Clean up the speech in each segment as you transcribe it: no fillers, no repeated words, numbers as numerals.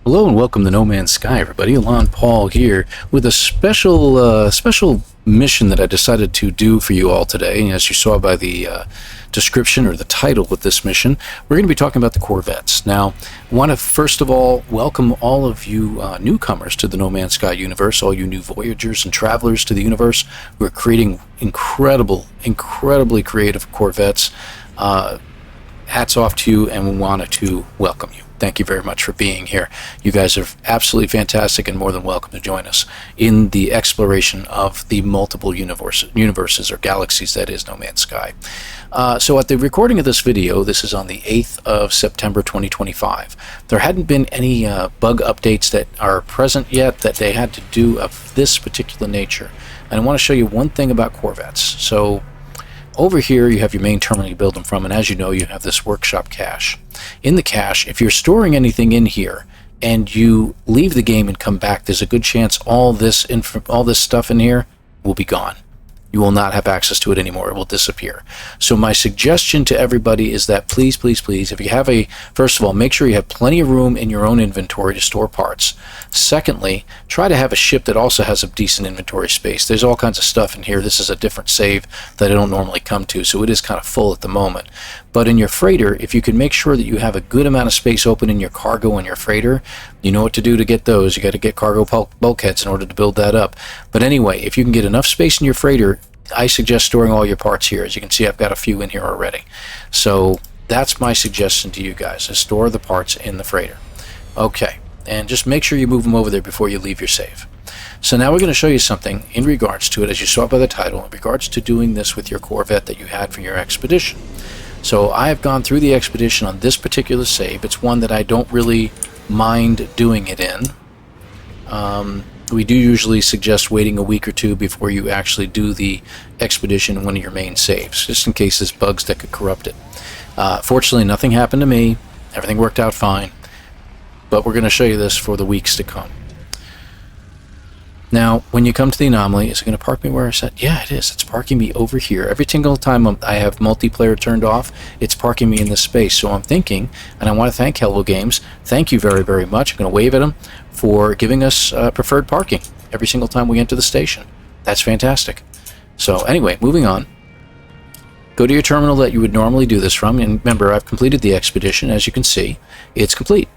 Hello and welcome to No Man's Sky, everybody. ElanPaul here with a special mission that I decided to do for you all today. As you saw by the description or the title with this mission, we're going to be talking about the Corvettes. Now, I want to first of all welcome all of you newcomers to the No Man's Sky universe, all you new voyagers and travelers to the universe who are creating incredibly creative Corvettes. Hats off to you, and we wanted to welcome you. Thank you very much for being here. You guys are absolutely fantastic and more than welcome to join us in the exploration of the multiple universes or galaxies that is No Man's Sky. So at the recording of this video, this is on the 8th of September 2025. There hadn't been any bug updates that are present yet that they had to do of this particular nature. And I want to show you one thing about Corvettes. So over here you have your main terminal you build them from, and as you know, you have this workshop cache. In the cache, if you're storing anything in here and you leave the game and come back, there's a good chance all this stuff in here will be gone. You will not have access to it anymore. It will disappear. So my suggestion to everybody is that please, if you have first of all, make sure you have plenty of room in your own inventory to store parts. Secondly, try to have a ship that also has a decent inventory space. There's all kinds of stuff in here. This is a different save that I don't normally come to, so it is kind of full at the moment. But in your freighter, if you can make sure that you have a good amount of space open in your cargo and your freighter, you know what to do to get those. You got to get cargo bulkheads in order to build that up. But anyway, if you can get enough space in your freighter, I suggest storing all your parts here. As you can see, I've got a few in here already. So that's my suggestion to you guys, is store the parts in the freighter. Okay, and just make sure you move them over there before you leave your save. So now we're going to show you something in regards to it, as you saw by the title, in regards to doing this with your Corvette that you had for your expedition. So I have gone through the expedition on this particular save. It's one that I don't really mind doing it in. We do usually suggest waiting a week or two before you actually do the expedition in one of your main saves, just in case there's bugs that could corrupt it. Fortunately, nothing happened to me. Everything worked out fine. But we're going to show you this for the weeks to come. Now, when you come to the anomaly, is it going to park me where I said? Yeah, it is. It's parking me over here. Every single time I have multiplayer turned off, it's parking me in this space. So I'm thinking, and I want to thank Hello Games. Thank you very much. I'm going to wave at them for giving us preferred parking every single time we enter the station. That's fantastic. So anyway, moving on. Go to your terminal that you would normally do this from. And remember, I've completed the expedition. As you can see, it's complete,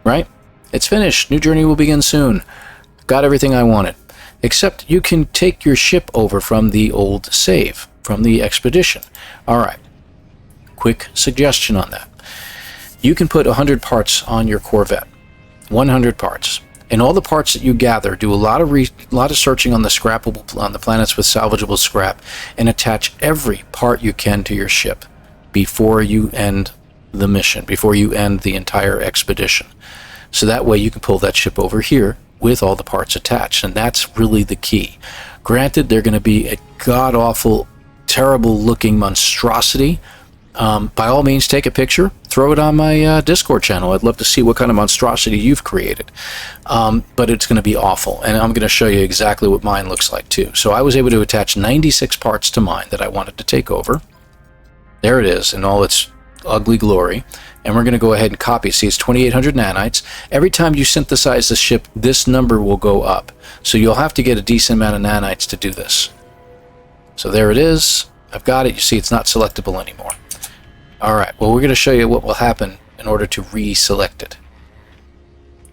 right? It's finished. New journey will begin soon. Got everything I wanted. Except you can take your ship over from the old save, from the expedition. Alright, quick suggestion on that. You can put 100 parts on your Corvette. 100 parts. And all the parts that you gather, do a lot of searching on the planets with salvageable scrap, and attach every part you can to your ship before you end the mission, before you end the entire expedition. So that way you can pull that ship over here with all the parts attached, and that's really the key. Granted, they're going to be a god-awful, terrible-looking monstrosity. By all means, take a picture, throw it on my Discord channel. I'd love to see what kind of monstrosity you've created. But it's going to be awful, and I'm going to show you exactly what mine looks like, too. So I was able to attach 96 parts to mine that I wanted to take over. There it is in all its ugly glory. And we're going to go ahead and copy. See, it's 2,800 nanites. Every time you synthesize the ship, this number will go up. So you'll have to get a decent amount of nanites to do this. So there it is. I've got it. You see, it's not selectable anymore. Alright, well, we're going to show you what will happen in order to reselect it.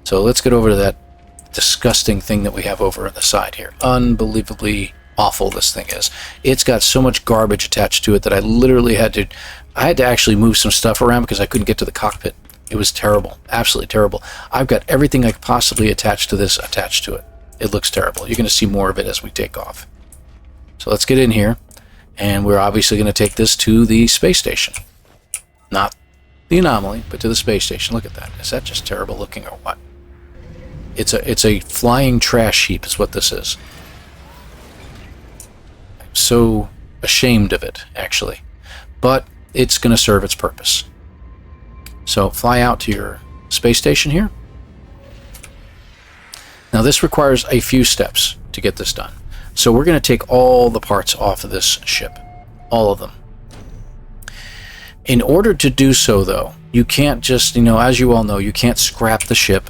So let's get over to that disgusting thing that we have over on the side here. Unbelievably awful this thing is. It's got so much garbage attached to it that I literally had to actually move some stuff around because I couldn't get to the cockpit. It was terrible. Absolutely terrible. I've got everything I could possibly attach to this attached to it. It looks terrible. You're going to see more of it as we take off. So let's get in here, and we're obviously going to take this to the space station. Not the anomaly, but to the space station. Look at that. Is that just terrible looking or what? It's a flying trash heap is what this is. I'm so ashamed of it, actually. But it's going to serve its purpose. So fly out to your space station here. Now this requires a few steps to get this done. So we're going to take all the parts off of this ship. All of them. In order to do so, though, you can't just, as you all know, you can't scrap the ship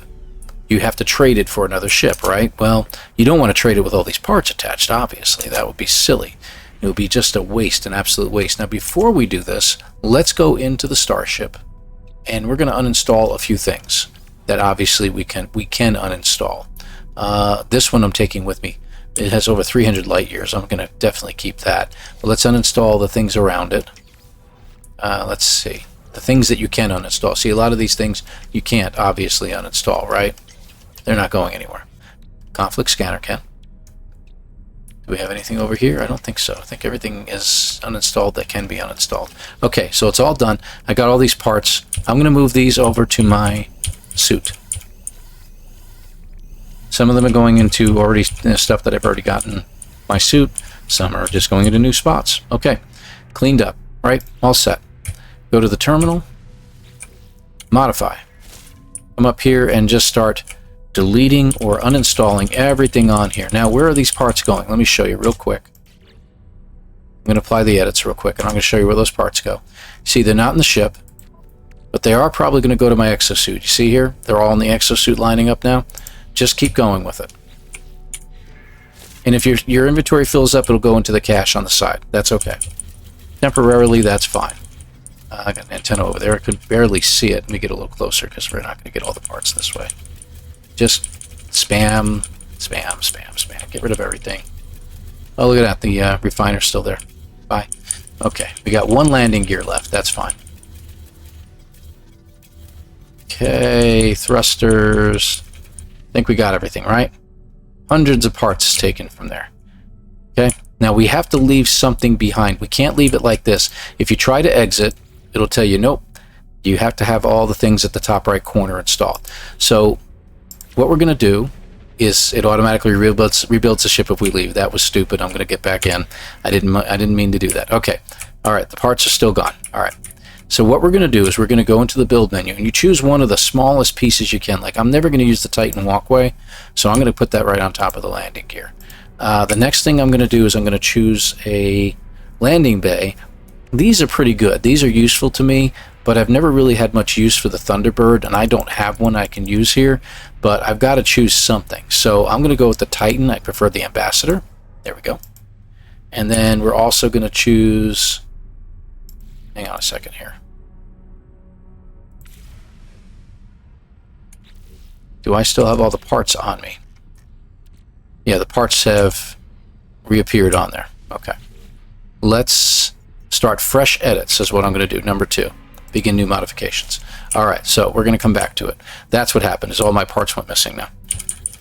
you have to trade it for another ship, right? Well, you don't want to trade it with all these parts attached, obviously. That would be silly. It would be just a waste, an absolute waste. Now, before we do this, let's go into the starship, and we're going to uninstall a few things that obviously we can uninstall. This one I'm taking with me. It has over 300 light years. I'm going to definitely keep that. But let's uninstall the things around it. Let's see. The things that you can uninstall. See, a lot of these things you can't obviously uninstall, right? They're not going anywhere. Conflict scanner can. Do we have anything over here? I don't think so. I think everything is uninstalled that can be uninstalled. Okay, so it's all done. I got all these parts. I'm going to move these over to my suit. Some of them are going into already stuff that I've already gotten my suit. Some are just going into new spots. Okay, cleaned up, right? All set. Go to the terminal, modify. Come up here and just start deleting or uninstalling everything on here. Now, where are these parts going? Let me show you real quick. I'm going to apply the edits real quick, and I'm going to show you where those parts go. See, they're not in the ship, but they are probably going to go to my exosuit. You see here? They're all in the exosuit lining up now. Just keep going with it. And if your inventory fills up, it'll go into the cache on the side. That's okay. Temporarily, that's fine. I got an antenna over there. I could barely see it. Let me get a little closer because we're not going to get all the parts this way. Just spam, spam, spam, spam. Get rid of everything. Oh, look at that. The refiner's still there. Bye. Okay, we got one landing gear left. That's fine. Okay, thrusters. I think we got everything, right? Hundreds of parts taken from there. Okay, now we have to leave something behind. We can't leave it like this. If you try to exit, it'll tell you, nope, you have to have all the things at the top right corner installed. So what we're going to do is it automatically rebuilds the ship if we leave. That was stupid. I'm going to get back in. I didn't mean to do that. Okay. All right. The parts are still gone. All right. So what we're going to do is we're going to go into the build menu, and you choose one of the smallest pieces you can. Like, I'm never going to use the Titan walkway, so I'm going to put that right on top of the landing gear. The next thing I'm going to do is I'm going to choose a landing bay. These are pretty good. These are useful to me, but I've never really had much use for the Thunderbird, and I don't have one I can use here, but I've got to choose something. So I'm going to go with the Titan. I prefer the Ambassador. There we go. And then we're also going to choose... Hang on a second here. Do I still have all the parts on me? Yeah, the parts have reappeared on there. Okay. Let's start fresh edits is what I'm going to do. Number 2. Begin new modifications. All right, so we're going to come back to it. That's what happened, is all my parts went missing now.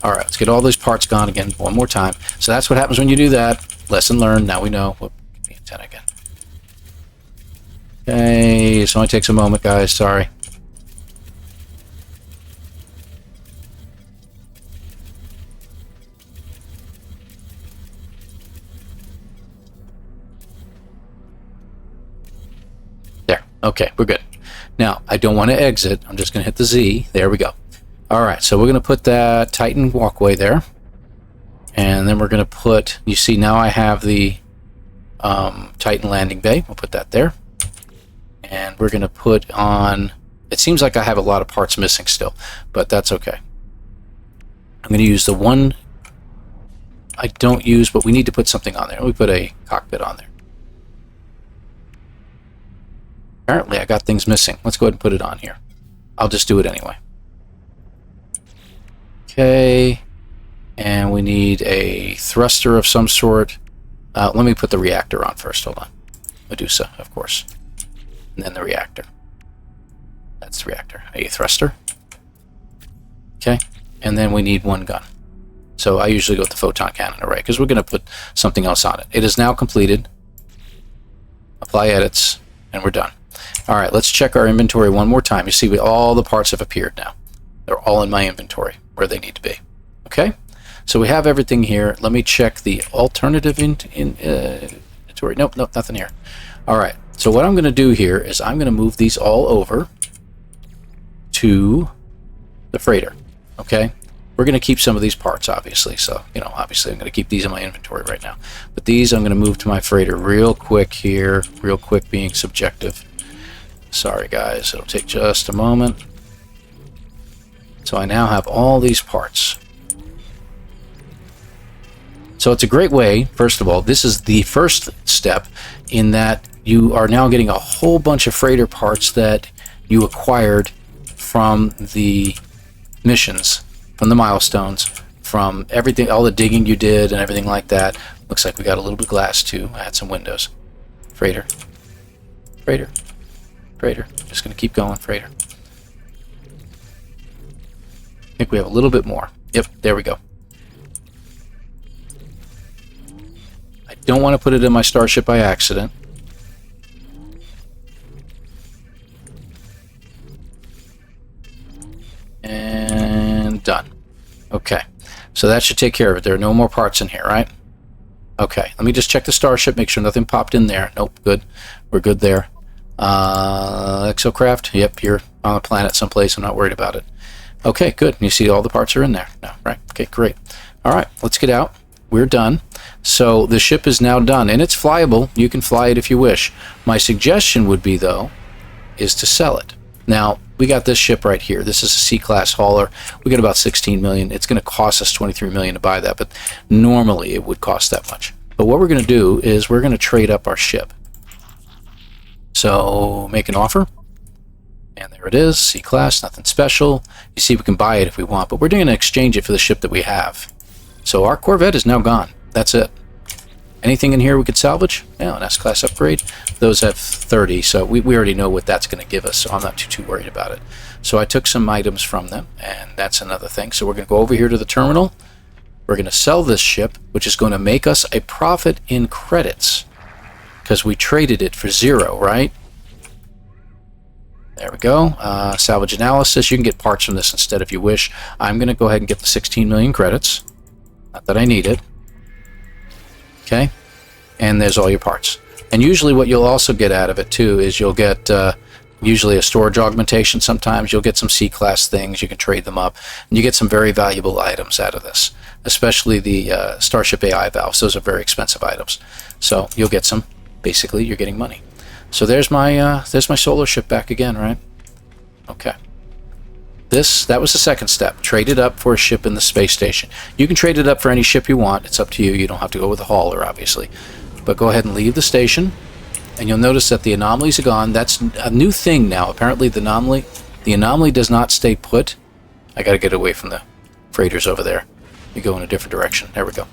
All right, let's get all those parts gone again one more time. So that's what happens when you do that. Lesson learned. Now we know. Whoop, give me antenna again. Okay, this only takes a moment, guys. Sorry. There. Okay, we're good. Now, I don't want to exit. I'm just going to hit the Z. There we go. All right, so we're going to put that Titan walkway there. And then we're going to put, you see now I have the Titan landing bay. We'll put that there. And we're going to put on, it seems like I have a lot of parts missing still, but that's okay. I'm going to use the one I don't use, but we need to put something on there. We put a cockpit on there. Apparently I got things missing. Let's go ahead and put it on here. I'll just do it anyway. Okay. And we need a thruster of some sort. Let me put the reactor on first. Hold on. Medusa, of course. And then the reactor. That's the reactor. A thruster. Okay. And then we need one gun. So I usually go with the photon cannon array because we're going to put something else on it. It is now completed. Apply edits, and we're done. All right, let's check our inventory one more time. You see, all the parts have appeared now. They're all in my inventory where they need to be. Okay? So we have everything here. Let me check the alternative inventory. Nope, nothing here. All right. So what I'm going to do here is I'm going to move these all over to the freighter. Okay? We're going to keep some of these parts, obviously. So, obviously I'm going to keep these in my inventory right now. But these I'm going to move to my freighter real quick here. Real quick being subjective. Sorry, guys. It'll take just a moment. So I now have all these parts. So it's a great way, first of all, this is the first step in that you are now getting a whole bunch of freighter parts that you acquired from the missions, from the milestones, from everything, all the digging you did and everything like that. Looks like we got a little bit of glass too. I had some windows. Freighter. Freighter. Freighter. Just going to keep going, freighter. I think we have a little bit more. Yep, there we go. I don't want to put it in my starship by accident. And done. Okay, so that should take care of it. There are no more parts in here, right? Okay, let me just check the starship, make sure nothing popped in there. Nope, good. We're good there. Exocraft, yep, you're on a planet someplace. I'm not worried about it. Okay, good. You see all the parts are in there now, right? Okay, great. All right, let's get out. We're done. So the ship is now done, and it's flyable. You can fly it if you wish. My suggestion would be, though, is to sell it. Now, we got this ship right here. This is a C-class hauler. We got about 16 million. It's going to cost us 23 million to buy that, but normally it would cost that much. But what we're going to do is we're going to trade up our ship. So make an offer. And there it is, C-class, nothing special. You see, we can buy it if we want, but we're going to exchange it for the ship that we have. So our Corvette is now gone. That's it. Anything in here we could salvage? Yeah, an S-class upgrade. Those have 30, so we already know what that's going to give us, so I'm not too worried about it. So I took some items from them, and that's another thing. So we're going to go over here to the terminal. We're going to sell this ship, which is going to make us a profit in credits, because we traded it for 0, right? There we go. Salvage analysis. You can get parts from this instead if you wish. I'm going to go ahead and get the 16 million credits. Not that I need it. Okay, and there's all your parts. And usually what you'll also get out of it too is you'll get usually a storage augmentation. Sometimes you'll get some C-class things. You can trade them up, and you get some very valuable items out of this, especially the Starship AI valves. Those are very expensive items, so you'll get some. Basically, you're getting money. So there's my solar ship back again, right? Okay. That was the second step. Trade it up for a ship in the space station. You can trade it up for any ship you want. It's up to you. You don't have to go with the hauler, obviously. But go ahead and leave the station, and you'll notice that the anomalies are gone. That's a new thing now. Apparently, the anomaly does not stay put. I got to get away from the freighters over there. You go in a different direction. There we go.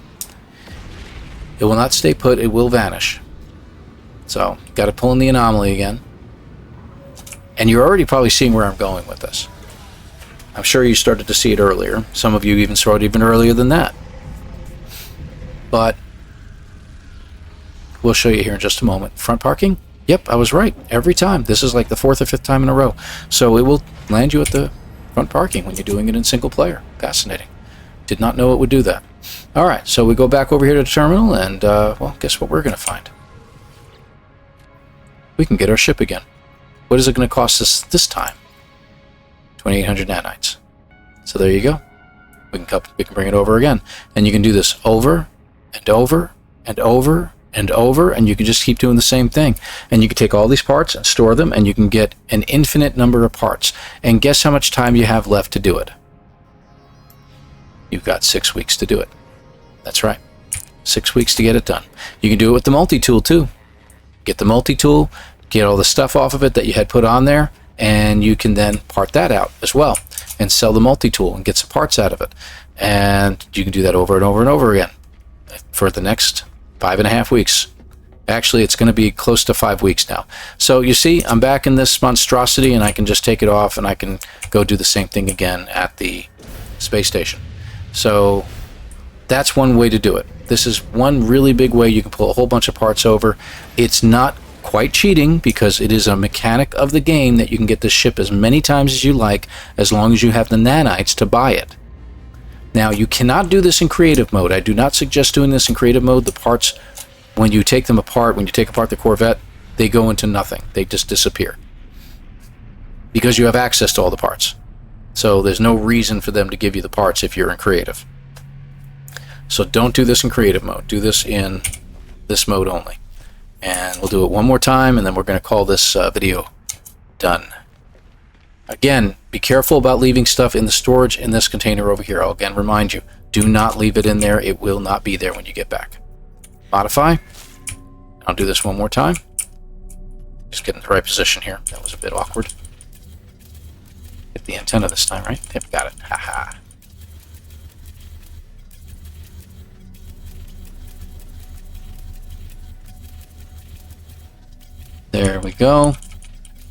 It will not stay put. It will vanish. So, got to pull in the anomaly again. And you're already probably seeing where I'm going with this. I'm sure you started to see it earlier. Some of you even saw it even earlier than that. But we'll show you here in just a moment. Front parking? Yep, I was right. Every time. This is like the 4th or 5th time in a row. So it will land you at the front parking when you're doing it in single player. Fascinating. Did not know it would do that. Alright, so we go back over here to the terminal, and, well, guess what we're going to find? We can get our ship again. What is it going to cost us this time? 2,800 nanites. So there you go. We can bring it over again. And you can do this over and over and over and over, and you can just keep doing the same thing. And you can take all these parts and store them, and you can get an infinite number of parts. And guess how much time you have left to do it? You've got 6 weeks to do it. That's right. 6 weeks to get it done. You can do it with the multi-tool too. Get the multi-tool, get all the stuff off of it that you had put on there, and you can then part that out as well and sell the multi-tool and get some parts out of it. And you can do that over and over and over again for the next 5.5 weeks. Actually, it's going to be close to 5 weeks now. So you see, I'm back in this monstrosity, and I can just take it off, and I can go do the same thing again at the space station. So that's one way to do it. This is one really big way you can pull a whole bunch of parts over. It's not quite cheating, because it is a mechanic of the game that you can get this ship as many times as you like, as long as you have the nanites to buy it. Now, you cannot do this in creative mode. I do not suggest doing this in creative mode. The parts, when you take them apart, when you take apart the Corvette, they go into nothing. They just disappear, because you have access to all the parts. So there's no reason for them to give you the parts if you're in creative. So don't do this in creative mode. Do this in this mode only. And we'll do it one more time, and then we're going to call this video done. Again, be careful about leaving stuff in the storage in this container over here. I'll again remind you, do not leave it in there. It will not be there when you get back. Modify. I'll do this one more time. Just get in the right position here. That was a bit awkward. Hit the antenna this time, right? Yep, got it. Haha. There we go.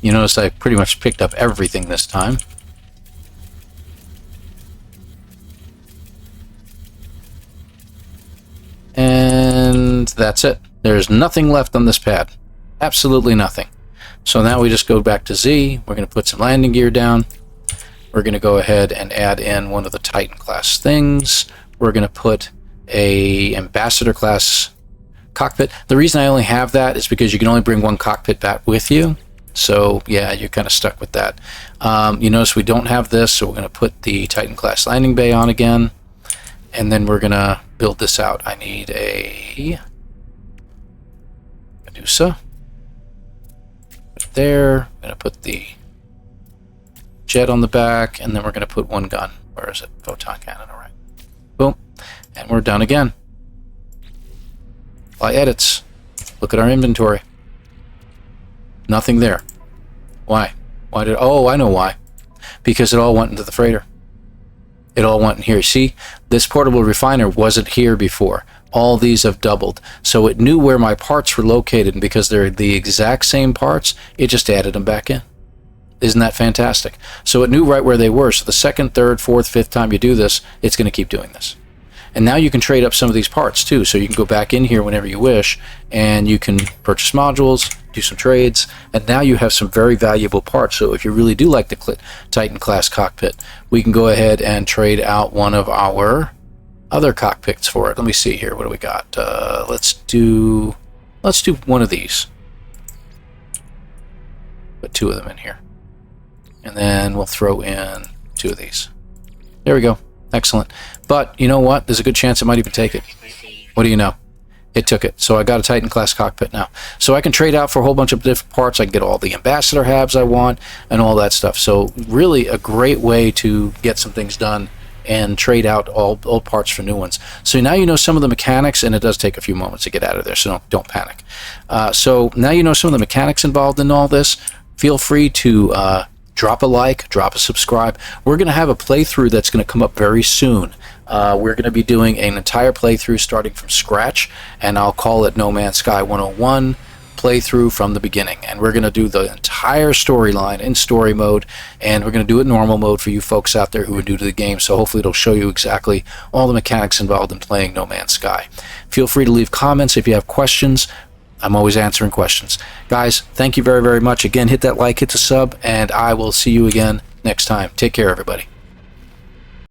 You notice I pretty much picked up everything this time. And that's it. There's nothing left on this pad. Absolutely nothing. So now we just go back to Z. We're going to put some landing gear down. We're going to go ahead and add in one of the Titan class things. We're going to put a Ambassador class cockpit. The reason I only have that is because you can only bring one cockpit back with you. So yeah, you're kind of stuck with that. You notice we don't have this, so we're going to put the Titan class landing bay on again. And then we're going to build this out. I need a Medusa. Put it there. I'm going to put the jet on the back, and then we're going to put one gun. Where is it? Photon cannon, all right. Boom. And we're done again. Apply edits. Look at our inventory. Nothing there. Why? Why did... Oh, I know why. Because it all went into the freighter. It all went in here. See, this portable refiner wasn't here before. All these have doubled. So it knew where my parts were located, and because they're the exact same parts, it just added them back in. Isn't that fantastic? So it knew right where they were. So the second, third, fourth, fifth time you do this, it's going to keep doing this. And now you can trade up some of these parts too. So you can go back in here whenever you wish, and you can purchase modules, do some trades, and now you have some very valuable parts. So if you really do like the Titan class cockpit, we can go ahead and trade out one of our other cockpits for it. Let me see here. What do we got? Let's do one of these. Put two of them in here. And then we'll throw in two of these. There we go. Excellent. But you know what? There's a good chance it might even take it. What do you know? It took it. So I got a Titan class cockpit now. So I can trade out for a whole bunch of different parts. I can get all the Ambassador halves I want and all that stuff. So really a great way to get some things done and trade out all parts for new ones. So now you know some of the mechanics, and it does take a few moments to get out of there, so don't panic. So now you know some of the mechanics involved in all this. Feel free to drop a like, drop a subscribe. We're going to have a playthrough that's going to come up very soon. We're going to be doing an entire playthrough starting from scratch, and I'll call it No Man's Sky 101 playthrough from the beginning. And we're going to do the entire storyline in story mode, and we're going to do it in normal mode for you folks out there who are new to the game. So hopefully it'll show you exactly all the mechanics involved in playing No Man's Sky. Feel free to leave comments if you have questions. I'm always answering questions. Guys, thank you very, very much. Again, hit that like, hit the sub, and I will see you again next time. Take care, everybody.